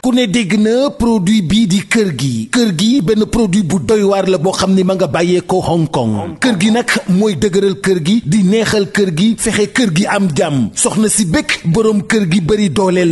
ku ne dégg na produit bii di kër gi benn produit bu doy waar la boo xam ni ma nga bàyyee ko Hong Kong kër gi nag mooy dëgëral kër gi di neexal kër gi fexe kër gi am jàmm soxna si bëgg boroom kër gi bëri doole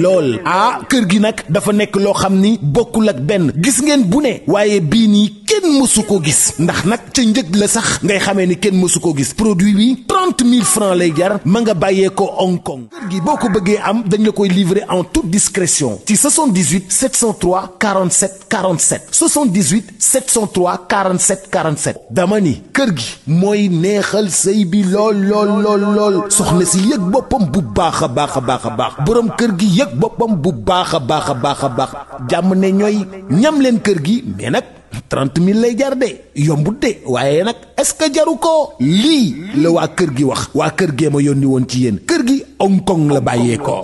lool ah kër gi nag dafa nekk loo xam ni bokkul ak benn gis ngeen bu ne waaye bii nii kenn mësu ko gis ndax nag ca njëg la sax ngay xamee ni kenn mësu ko gis produit bi 30 000 francs lay jar ma nga bàyyee ko Hong Kong kër gi boo ko bëggee am dañ la koy livrer en toute discrétion ci 78 703 47 47 78 703 47 47 dama ni kër gi mooy neexal sëy bi lool soxna si yëg boppam bu baax a baax boroom kër gi yëg boppam bu baax a baax jàmm ne ñooy ñam leen kër gi mais nag 30 000 lay jar de yombut de waaye nag est-ce que jaru ko lii la waa kër gi wax waa kër gee ma yónni woon ci yéen kër gi Hong Kong la bàyyee ko.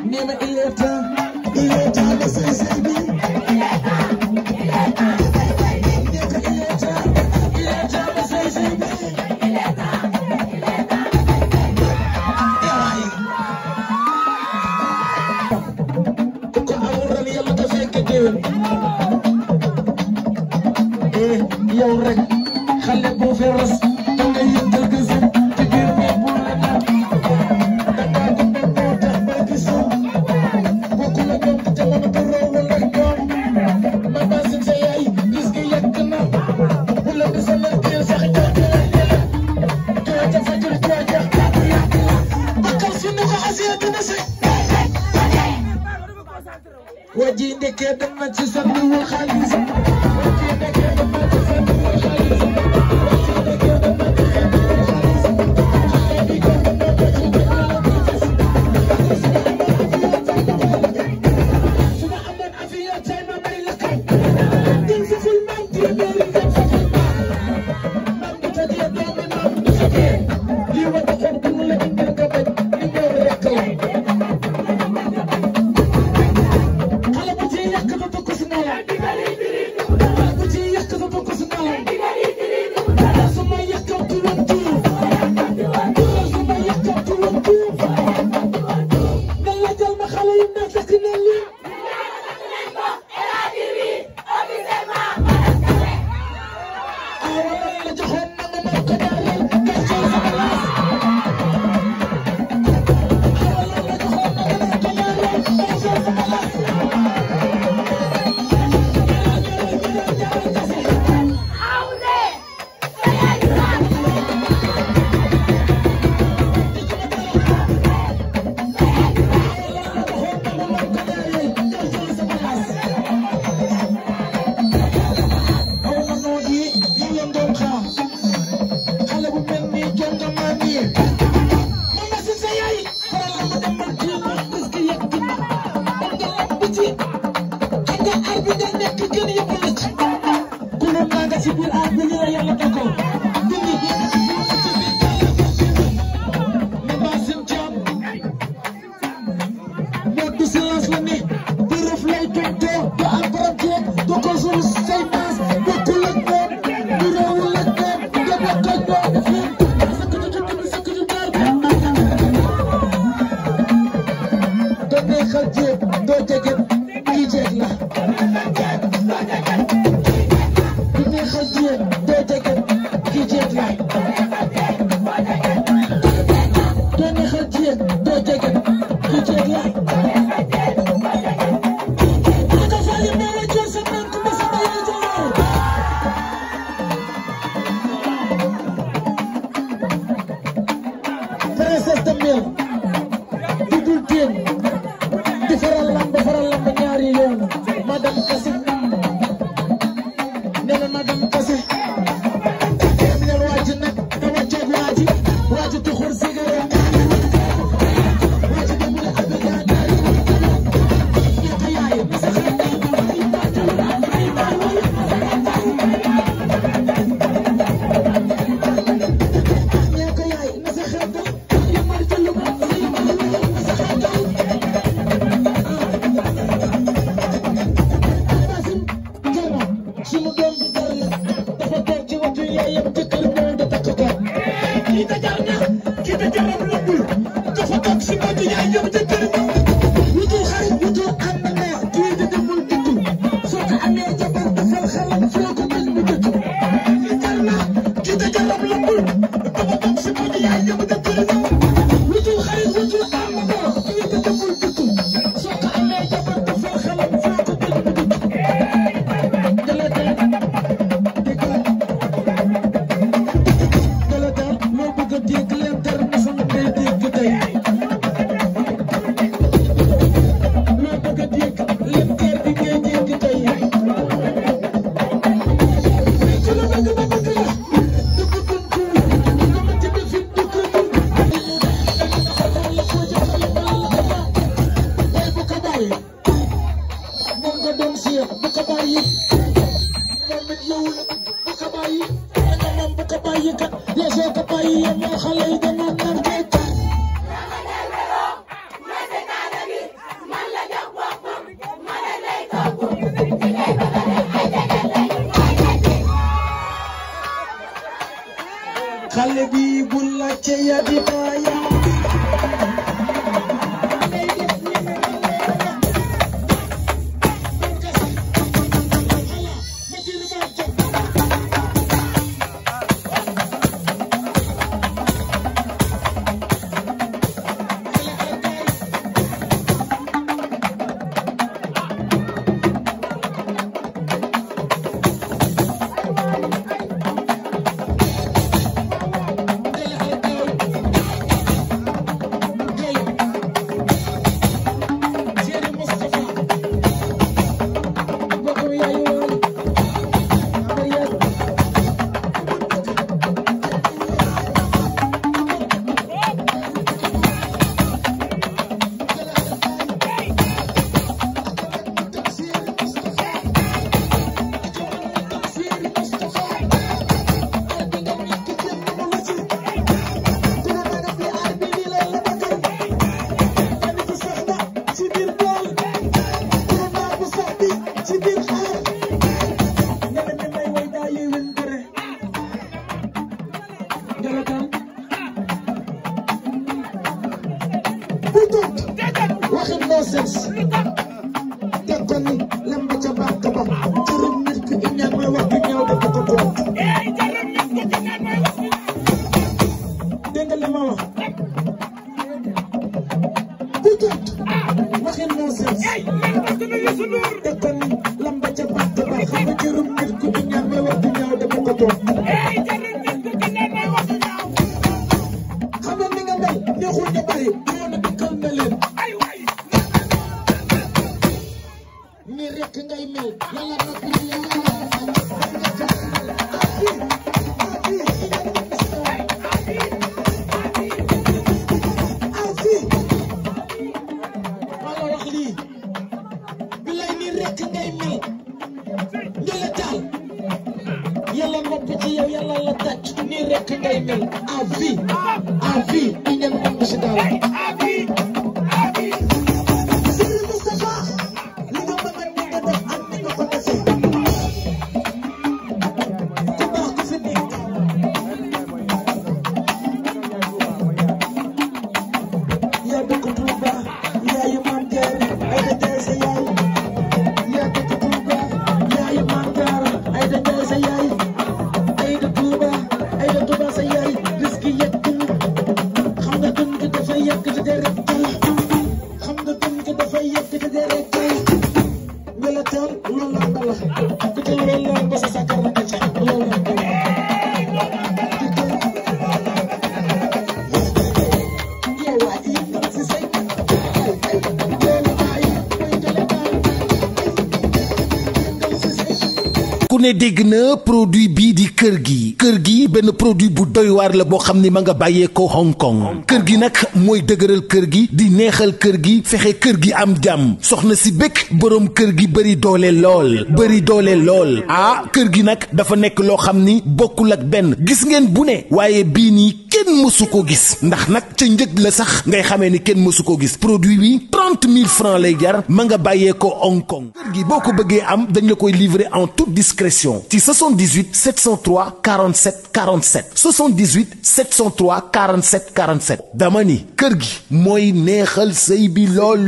nee ma il est temps de sëy sëy bi yow rek xale bu feros da nga yëngal gëstu ci biir ne bu la naan da ngaa ko mën moo tax ba gisoo bokku la ñoom te jamono bu raw la ndax ñoom ma basin sa yaay gis nga yàgg na bu la di sa lëkkeel sax ñoo jooja fajul jooja bakkal si nu ko xasee dina si waa ji ndekkee dem na ci sa nuwu xaalis Xale yi dama nar xale bi bu la ca ya di baaya ku ne dégg na produit bii di kër gi benn produit bu doy waar la boo xam ni ma nga bàyyee ko Hong Kong kër gi nag mooy dëgëral kër gi di neexal kër gi fexe kër gi am jàmm soxna si bëgg boroom kër gi bëri doole lool kër gi nag dafa nekk loo xam ni bokkul ak benn gis ngeen bu ne waaye bii nii kenn mësu ko gis ndax nag ca njëg la sax ngay xamee ni kenn mësu ko gis produit bi 30 000 francs lay jar ma nga bàyyee ko Hong Kong kër gi boo ko bëggee am dañ la koy livrer en toute discrétion ci 78 703 47 47 78 703 47 47 dama ni kër gi mooy neexal sëy bi lool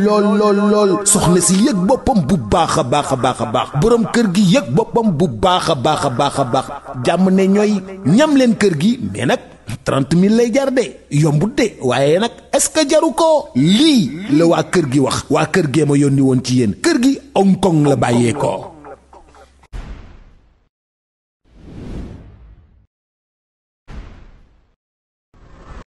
soxna si yëg boppam bu baax a baax boroom kër gi yëg boppam bu baax a baax jàmm ne ñooy ñam leen kër gi mais nag 30 000 lay jar de yombut de waaye nag est-ce que jaru ko lii la waa kër gi wax waa kër gee ma yónni woon ci yéen kër gi Hong Kong la bàyyee ko